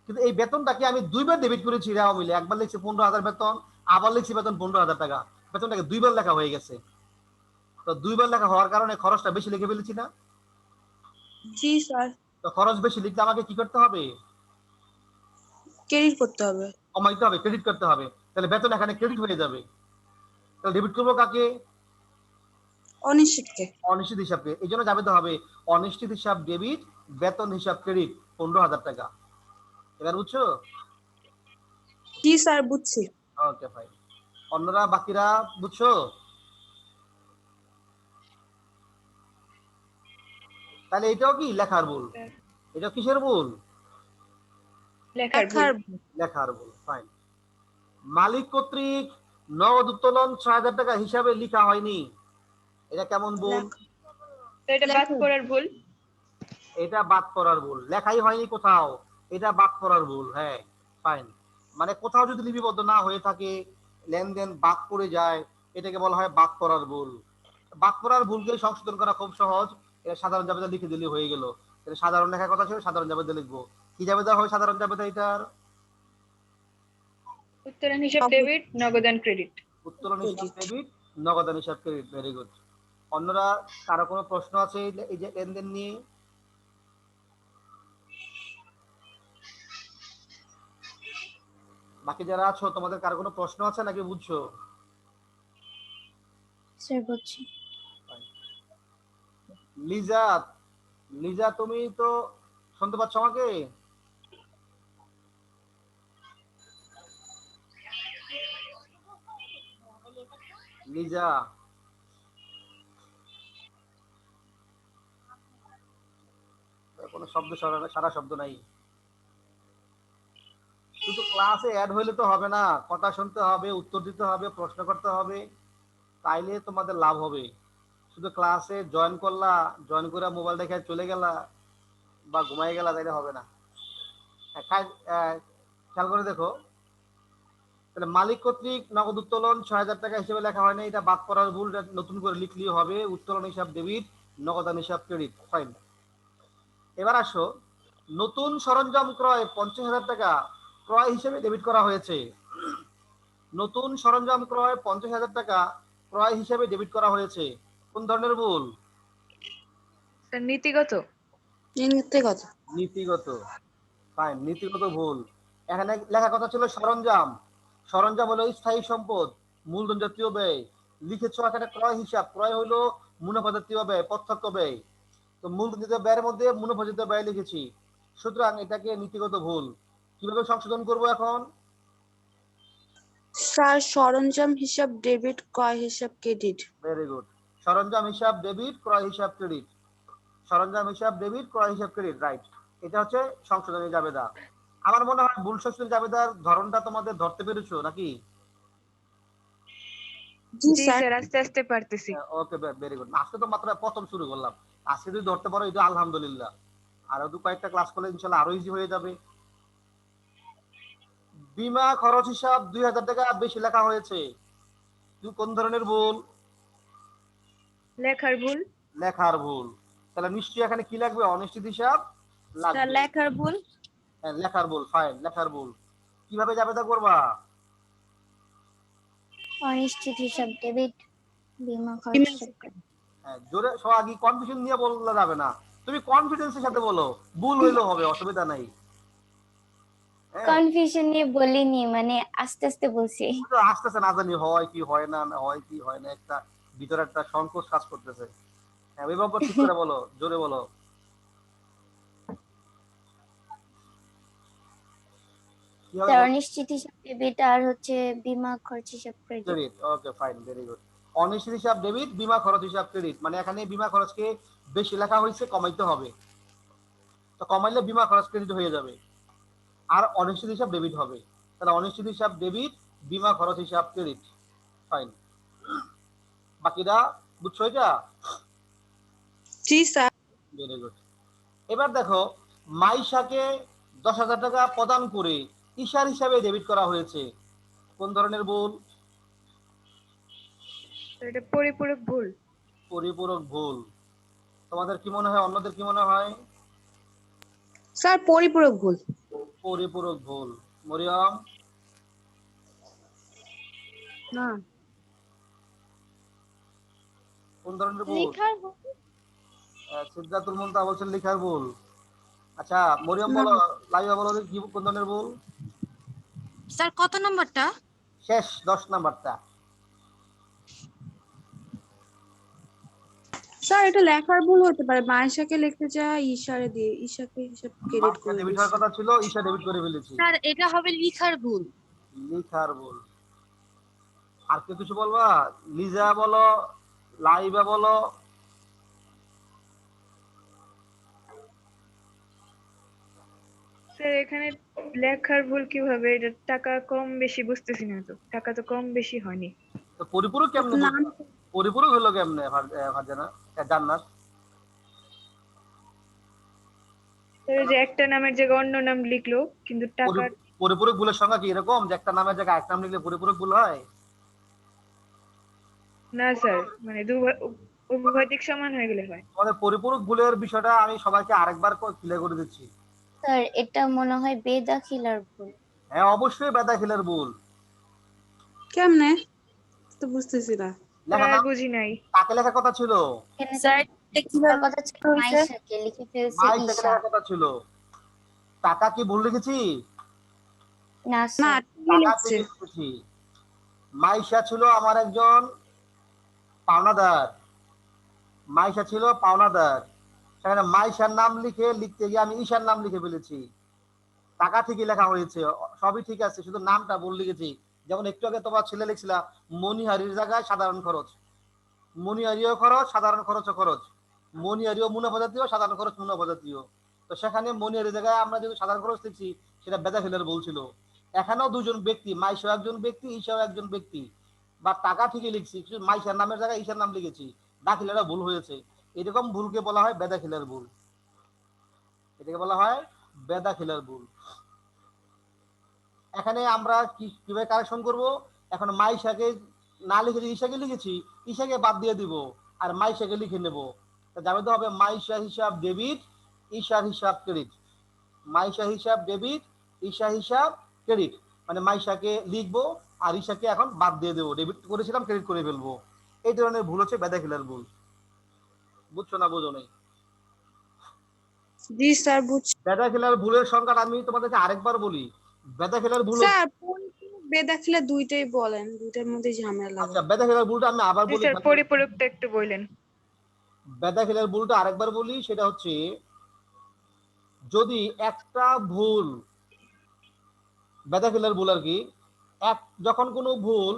কিন্তু এই বেতনটাকে আমি 2 বার ডেবিট করেছি রেওয়া মিলে। একবার লিখছি 15,000 বেতন, আবার লিখছি বেতন 15,000 টাকা। বেতনটাকে 2 বার লেখা হয়ে গেছে। তো 2 বার লেখা হওয়ার কারণে খরচটা বেশি লিখে ফেলেছি না? জি স্যার। তো খরচ বেশি লিখলে আমাকে কি করতে হবে? ক্রেডিট করতে হবে। কমাইতে হবে, ক্রেডিট করতে হবে। তাহলে বেতন এখানে ক্রেডিট হয়ে যাবে। তাহলে ডেবিট করবো কাকে? অনিশ্চিতকে। অনিশ্চিত হিসাবকে। এই জন্য যাবে তো হবে অনিশ্চিত হিসাব ডেবিট, বেতন হিসাব ক্রেডিট, 15,000 টাকা। এবার বুঝছো? জি স্যার বুঝছি। Okay fine. অন্যরা বাকিরা বুঝছো? তাহলে এটাও কি লেখার ভুল? এটা কিসের ভুল? লেখার ভুল। লেখার ভুল। ফাইন। মালিক কর্তৃক নগদ উত্তোলন 6,000 টাকা হিসাবে লেখা হয়নি, এটা কেমন ভুল? তো এটা বাদ করার ভুল। এটা বাদ করার ভুল। লেখাই হয়নি কোথাও, এটা বাদ করার ভুল। হ্যাঁ, ফাইন। মানে কোথাও যদি লিপিবদ্ধ না হয়ে থাকে, লেনদেন বাদ করে যায়, এটাকে বলা হয় বাদ করার ভুল। বাদ করার ভুলকে সংশোধন করা খুব সহজ। এটা সাধারণ জাবেদা লিখে দিলে হয়ে গেল। এটা সাধারণ লেখার কথা ছিল, সাধারণ জাবেদা লিখবো। কি জাবেদা হয় সাধারণ জাবেদা এটার? উত্তোলন হিসাব ডেবিট, নগদান ক্রেডিট। উত্তোলন হিসাব ডেবিট, নগদান হিসাব ক্রেডিট। Very good. অন্যরা কারো কোনো প্রশ্ন আছে এই যে লেনদেন নিয়ে? বাকি যারা আছো তোমাদের কারো কোনো প্রশ্ন আছে নাকি বুঝছো? স্যার বুঝছি। লিজা, লিজা তুমি তো শুনতে পাচ্ছ আমাকে? লিজা, কোনো শব্দ সারা শব্দ নাই। শুধু ক্লাসে অ্যাড হইলে তো হবে না, কথা শুনতে হবে, উত্তর দিতে হবে, প্রশ্ন করতে হবে, তাইলে তোমাদের লাভ হবে। শুধু ক্লাসে জয়েন করলা, জয়েন করে মোবাইল দেখে চলে গেলা বা ঘুমাই গেলা, তাইলে হবে না। খেয়াল করে দেখো, তাহলে মালিক কর্তৃক নগদ উত্তোলন 6,000 টাকা হিসেবে লেখা হয় না, এটা বাদ করার ভুল। নতুন করে লিখলেই হবে উত্তোলন হিসাব ডেবিট, নগদান হিসাব ক্রেডিট। ফাইন। এবার আসো, নতুন সরঞ্জাম ক্রয় 50,000 টাকা ক্রয় হিসেবে ডেবিট করা হয়েছে। নতুন সরঞ্জাম ক্রয় 50,000 টাকা ক্রয় হিসেবে ডেবিট করা হয়েছে। কোন ধরনের ভুল? স্যার নীতিগত। নীতিগত। নীতিগত। ফাইন, নীতিগত ভুল। এখানে লেখা কথা ছিল সরঞ্জাম। সরঞ্জাম হলো স্থায়ী সম্পদ, মূলধন জাতীয় ব্যয়। লিখেছো এখানে ক্রয় হিসাব। ক্রয় হলো মুনাফা জাতীয় ব্যয়, প্রত্যক্ষ ব্যয়। তো মূলধন জাতীয় ব্যয়ের মধ্যে মুনাফা জাতীয় ব্যয় লিখেছি, সুতরাং এটাকে নীতিগত ভুল। কিভাবে সংশোধন করব এখন? স্যার সরঞ্জাম হিসাব ডেবিট, ক্রয় হিসাব ক্রেডিট। Very good. সরঞ্জাম হিসাব ডেবিট, ক্রয় হিসাব ক্রেডিট। সরঞ্জাম হিসাব ডেবিট, ক্রয় হিসাব ক্রেডিট, রাইট। এটা হচ্ছে সংশোধনী জাবেদা। আমার মনে হয় ভুল সংশোধনী জাবেদার ধরনটা তোমাদের ধরতে পেরেছো নাকি? জি জি স্যার। স্যার, আস্তে আস্তে পারতেছি। ওকে, ভেরি গুড। আজকে তো মাত্র প্রথম শুরু করলাম, আজকে যদি ধরতে পারো এটা আলহামদুলিল্লাহ। আরো দু কয়েকটা ক্লাস করলে ইনশাল্লাহ আরো ইজি হয়ে যাবে। বিমা খরচ হিসাব 2,000 টাকা বেশি লেখা হয়েছে। কোন ধরনের ভুল? লেখার ভুল। লেখার ভুল। তাহলে নিশ্চয়ই এখানে কি লাগবে? অনিশ্চিত হিসাব লাগবে। লেখার ভুল। হ্যাঁ, লেখার ভুল। ফাইন, লেখার ভুল। কিভাবে জাবেদা করবা? অনিশ্চিত হিসাব ডেবিট, বিমা খরচ হিসাব credit। হ্যাঁ, জোরে সোহাগী, কনফিউশন নিয়ে বললে যাবে না, তুমি কনফিডেন্সের সাথে বলো, ভুল হইলেও হবে, অসুবিধা নাই। হ্যাঁ, কনফিউশন নিয়ে বলিনি, মানে আস্তে আস্তে বলছি। তো আসতেছে, না জানি হয় কি হয় না, হয় কি হয় না, একটা ভিতরে একটা সংকোচ কাজ করতেছে। হ্যাঁ, এভাবে ঠিক করে বলো, জোরে বলো। কিভাবে স্যার বলো? অনিশ্চিত হিসাব ডেবিট আর হচ্ছে বিমা খরচ হিসাব ক্রেডিট। ক্রেডিট। ওকে, ফাইন, ভেরি গুড। অনিশ্চিত হিসাব ডেবিট, বিমা খরচ হিসাব ক্রেডিট। মানে এখানে বিমা খরচকে বেশি লেখা হয়েছে, কমাইতে হবে। তো কমাইলে বিমা খরচ ক্রেডিট হয়ে যাবে, আর অনিশ্চিত হিসাব ডেবিট হবে। তাহলে অনিশ্চিত হিসাব ডেবিট, বিমা খরচ হিসাব ক্রেডিট। ফাইন। বাকিটা বুঝছো এটা? জি স্যার। Very good. এবার দেখো, মাইশাকে 10,000 টাকা প্রদান করে ইশার হিসাবে ডেবিট করা হয়েছে। কোন ধরনের ভুল? এটা পরিপূরক ভুল। পরিপূরক ভুল। তোমাদের কি মনে হয়, অন্যদের কি মনে হয়? স্যার পরিপূরক ভুল। পরিপূরক ভুল। মরিয়ম? না। কোন ধরনের ভুল? লেখার ভুল। সিদ্ধাতুল মুনতাহা বলছেন লেখার ভুল। আচ্ছা, মরিয়ম বলো, লাইবা বলো কি কোন ধরনের ভুল? স্যার কত নাম্বারটা? শেষ 10 নাম্বারটা। স্যার এটা লেখার ভুল হতে পারে, মায়েশাকে লিখতে যায় ইশারে দিয়ে, ইশাকে হিসাব ক্রেডিট মাইশা করে ডেবিট দিয়েছি। হওয়ার কথা ছিল, ঈশা ডেবিট করে ফেলেছি। স্যার এটা হবে লিখার ভুল। লিখার ভুল। আর কেউ কিছু বলবা? লিজা বলো, লাইবা বলো। স্যার এখানে লেখার ভুল কিভাবে? এটা টাকা কম বেশি বুঝতেছি না তো, টাকা তো কম বেশি হয়নি। তো পরিপূরক কেমনে নাম বুঝবা? পরিপূরক হলো কেমনে ফারজানা, জান্নাত? স্যার এই যে একটা নামের জায়গায় অন্য নাম লিখলো, কিন্তু টাকা। পরিপূরক ভুলের সংখ্যা কি এরকম যে একটা নামের জায়গায় এক নাম লিখলে পরিপূরক ভুল হয়? না স্যার, মানে উভয় দিক সমান হয়ে গেলে হয়। মানে পরিপূরক ভুলের বিষয়টা আমি সবাইকে আরেকবার ক্লিয়ার করে দিচ্ছি। স্যার এটা মনে হয় বেদাখিলার ভুল। হ্যাঁ, অবশ্যই বেদাখিলের ভুল। কেমনে তো বুঝতেছি না। লেখা স্যার নাম বুঝি নাই। কাকে লেখার কথা ছিল? এখানে স্যার এটা কিভাবে লেখার কথা ছিল মাইশাকে, লিখে ফেলছে মাইশাকে ঈশা। লেখার কথা ছিল। টাকা কি ভুল লিখেছি? না না স্যার। ঠিকই টাকা লিখছে। ঠিকই লিখেছি। মাইশা ছিল আমার একজন পাওনাদার। মাইশা ছিল পাওনাদার, সেখানে মাইশার নাম লিখতে গিয়ে আমি ঈশার নাম লিখে ফেলেছি। টাকা ঠিকই লেখা হয়েছে, সবই ঠিক আছে, শুধু নামটা ভুল লিখেছি। যেমন একটু আগে তোমার ছেলে লিখছিলা মনিহারির জায়গায় সাধারণ খরচ। মনিহারিও খরচ, সাধারণ খরচও খরচ। মনিহারিও মুনাফা জাতীয়, সাধারণ খরচ মুনাফা জাতীয়। তো সেখানে মনিহারির জায়গায় আমরা যেহেতু সাধারণ খরচ লিখছি, সেটা বেদাখিলের ভুল ছিল। এখানেও দুজন ব্যক্তি, মাইশাও একজন ব্যক্তি, ঈশাও একজন ব্যক্তি। বা টাকা ঠিকই লিখছি, কিন্তু মাইশার নামের জায়গায় ঈশার নাম লিখেছি, দাখিলেরা ভুল হয়েছে। এরকম ভুলকে বলা হয় বেদাখিলের ভুল। এটাকে বলা হয় বেদাখিলের ভুল। এখানে আমরা কিভাবে কারেকশন করব? এখন মাইশাকে না লিখে ঈশাকে লিখেছি, ঈশাকে বাদ দিয়ে দিব, আর মাইশাকে লিখে নেব। যাবে তো হবে মাইশা হিসাব ডেবিট, ঈশার হিসাব ক্রেডিট। মাইশা হিসাব ডেবিট, ঈশা হিসাব ক্রেডিট মানে মাইশাকে লিখবো আর ঈশাকে এখন বাদ দিয়ে দেবো, ডেবিট করেছিলাম ক্রেডিট করে ফেলবো। এই ধরনের ভুল হচ্ছে বেদাখিলার ভুল। বুঝছো না বোঝো নাই? জি স্যার বুঝছি। বেদাখিলার ভুলের সংখ্যাটা আমি তোমাদেরকে আরেকবার বলি। বেদাখিলার ভুল, স্যার পরিপূরক বেদাখিলা দুইটাই বলেন, দুইটার মধ্যে ঝামেলা লাগে। আচ্ছা বেদাখিলার ভুলটা আমি আবার জি বলি। স্যার, পরিপূরকটা একটু বললেন। বেদাখিলার ভুলটা আরেকবার বলি, সেটা হচ্ছে যদি একটা ভুল, বেদাখিলার ভুল আর কি, যখন কোনো ভুল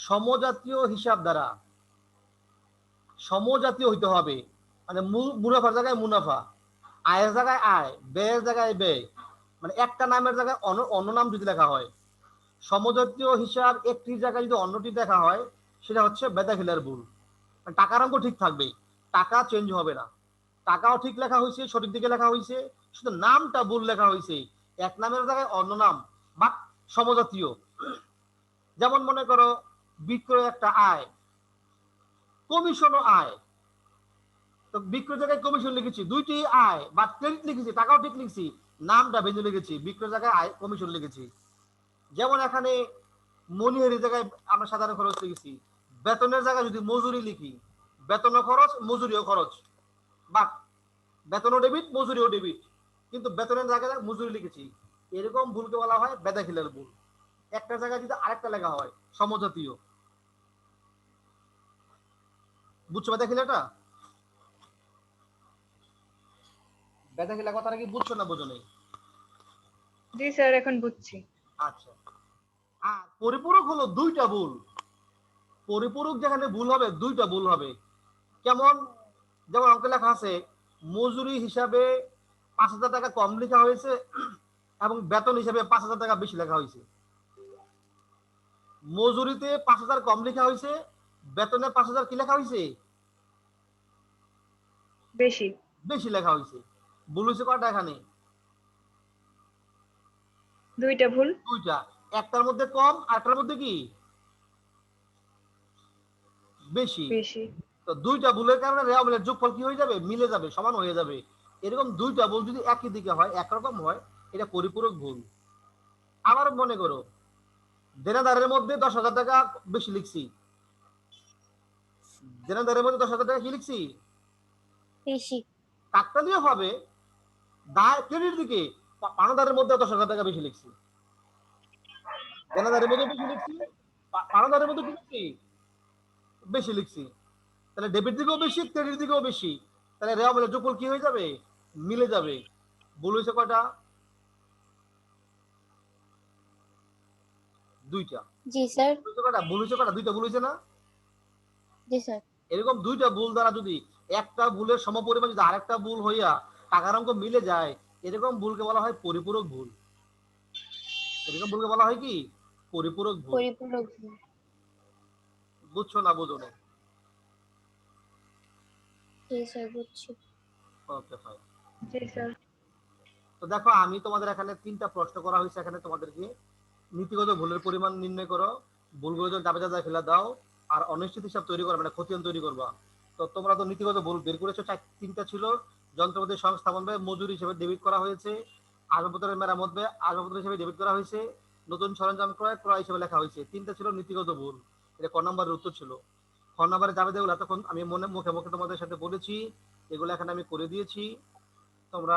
সমজাতীয় হিসাব দ্বারা, সমজাতীয় হইতে হবে, মানে মুনাফার জায়গায় মুনাফা, আয়ের জায়গায় আয়, ব্যয়ের জায়গায় ব্যয়, মানে একটা নামের জায়গায় অন্য নাম যদি লেখা হয়, সমজাতীয় হিসাব একটির জায়গায় যদি অন্যটি দেখা হয়, সেটা হচ্ছে বেদাখিলার ভুল। টাকার অঙ্ক ঠিক থাকবে, টাকা চেঞ্জ হবে না, টাকাও ঠিক লেখা হয়েছে, সঠিক দিকে লেখা হয়েছে, শুধু নামটা ভুল লেখা হয়েছে, এক নামের জায়গায় অন্য নাম বা সমজাতীয়। যেমন মনে করো বিক্রয় একটা আয়, কমিশনও আয়, তো বিক্রয় জায়গায় কমিশন লিখেছি, দুইটি আয় বা ক্রেডিট লিখেছি, টাকাও ঠিক লিখছি, নামটা ভেঙে লিখেছি, বিক্রয় জায়গায় আয় কমিশন লিখেছি। যেমন এখানে মনিহারির জায়গায় আমরা সাধারণ খরচ লিখেছি, বেতনের জায়গায় যদি মজুরি লিখি, বেতনও খরচ মজুরিও খরচ, বা বেতনও ডেবিট মজুরিও ডেবিট, কিন্তু বেতনের জায়গায় মজুরি লিখেছি, এরকম ভুলকে বলা হয় বেদাখিলার ভুল। একটা জায়গায় যদি আরেকটা লেখা হয় সমজাতীয়। বুঝছো বেদাখিলাটা? বেদাখিলা কথাটা কি বুঝছো না বোঝো নাই? জি স্যার, এখন বুঝছি। আচ্ছা, আর পরিপূরক হলো দুইটা ভুল। পরিপূরক যেখানে ভুল হবে দুইটা ভুল হবে। কেমন? যেমন অঙ্কে লেখা আছে মজুরি হিসাবে 5,000 টাকা কম লেখা হয়েছে এবং বেতন হিসাবে 5,000 টাকা বেশি লেখা হয়েছে। মজুরিতে 5,000 কম লেখা হয়েছে, বেতনে 5,000 কি লেখা হয়েছে? বেশি। বেশি লেখা হয়েছে। ভুল হয়েছে কয়টা এখানে? দুইটা ভুল। দুইটা, একটার মধ্যে কম আরটার মধ্যে কি বেশি। বেশি। তো দুইটা ভুলের কারণে রেওয়ামিলের যোগফল কি হয়ে যাবে? মিলে যাবে, সমান হয়ে যাবে। এরকম দুইটা ভুল যদি একই দিকে হয়, একরকম হয়, এটা পরিপূরক ভুল। আবার মনে করো দেনাদারের মধ্যে 10,000 টাকা বেশি লিখছি, দেনাদারের মধ্যে 10,000 টাকা কি লিখছি? বেশি। কাকটা দিয়ে হবে দায় ক্রেডিট দিকে, পানাদারের মধ্যে 10,000 টাকা বেশি লিখছি, দেনাদারের মধ্যে বেশি লিখছি, পানাদারের মধ্যে কি লিখছি? বেশি লিখছি। তাহলে ডেবিট দিকেও বেশি, ক্রেডিট দিকেও বেশি, তাহলে রেওয়ামিলের যোগফল কি হয়ে যাবে? মিলে যাবে। ভুল হয়েছে কয়টা? দুইটা। জি স্যার। ভুল হয়েছে কয়টা? দুইটা ভুল হয়েছে না? জি স্যার। এরকম দুইটা ভুল দ্বারা যদি একটা ভুলের সমপরিমাণ যদি আরেকটা ভুল হইয়া টাকার অঙ্ক মিলে যায়, এরকম ভুলকে বলা হয় পরিপূরক ভুল। এরকম ভুলকে বলা হয় কি? পরিপূরক ভুল। পরিপূরক ভুল। বুঝছো না বোঝো না? জি স্যার, বুঝছি। Okay fine. জি স্যার। তো দেখো আমি তোমাদের এখানে 3টা প্রশ্ন করা হয়েছে, এখানে তোমাদেরকে নীতিগত ভুলের পরিমাণ নির্ণয় করো, ভুলগুলো যদি যাবে যা ফেলা দাও, আর অনিশ্চিত হিসাব তৈরি করবা, মানে খতিয়ান তৈরি করবা। তো তোমরা তো নীতিগত ভুল বের করেছো, 3টা ছিল। যন্ত্রপাতি সংস্থাপন ব্যয় মজুরি হিসেবে ডেবিট করা হয়েছে, আসবাবপত্রের মেরামত ব্যয় আসবাবপত্র হিসেবে ডেবিট করা হয়েছে, নতুন সরঞ্জাম ক্রয় হিসেবে লেখা হয়েছে। 3টা ছিল নীতিগত ভুল। এটা ক নম্বরের উত্তর ছিল। খ নম্বরে যাবে যেগুলো এতক্ষণ আমি মুখে মুখে তোমাদের সাথে বলেছি, এগুলো এখানে আমি করে দিয়েছি। তোমরা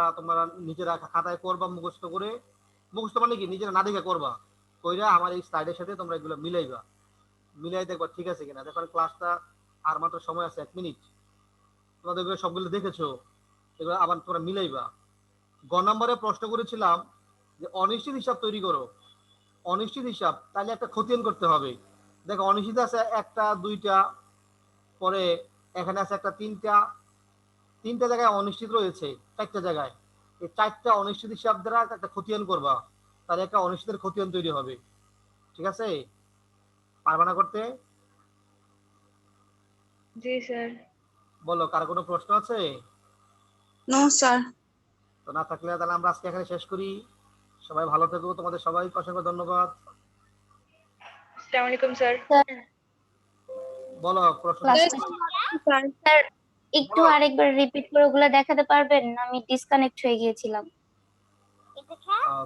নিজেরা খাতায় করবা মুখস্থ করে। মুখস্থ মানে কি? নিজেরা না দেখে করবা, কইরা আমার এই স্লাইডের সাথে তোমরা এগুলো মিলাই দেখবা ঠিক আছে কিনা। দেখো ক্লাসটা আর মাত্র সময় আছে 1 মিনিট, তোমাদের এগুলো সবগুলো দেখেছো, এগুলো আবার তোমরা মিলাইবা। গ নম্বরে প্রশ্ন করেছিলাম যে অনিশ্চিত হিসাব তৈরি করো। অনিশ্চিত হিসাব তাহলে একটা খতিয়ান করতে হবে। দেখো অনিশ্চিত আছে 1টা 2টা, পরে এখানে আছে একটা 3টা জায়গায় অনিশ্চিত রয়েছে, 4টা জায়গায়। এই 4টা অনিশ্চিত হিসাব দ্বারা একটা খতিয়ান করবা, তাহলে একটা অনিশ্চিতের খতিয়ান তৈরি হবে। ঠিক আছে? পারবা না করতে? জি স্যার। বলো, কার কোনো প্রশ্ন আছে? No sir. তো না থাকলে তাহলে আমরা আজকে এখানে শেষ করি। সবাই ভালো থেকো, তোমাদের সবাইকে অসংখ্য ধন্যবাদ। আসসালামু আলাইকুম স্যার। স্যার, বলো প্রশ্ন। ক্লাসটা স্যার স্যার একটু বলো। আরেকবার রিপিট করে ওগুলা দেখাতে পারবেন? আমি ডিসকানেক্ট হয়ে গিয়েছিলাম।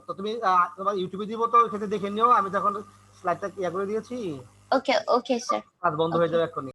তো তুমি তোমার ইউটিউবে দিব, তো এখানে দেখে নিও। আমি তখন স্লাইডটা ইয়া করে দিয়েছি, ওকে ওকে স্যার। কাজ বন্ধ হয়ে যাবে এক্ষুনি।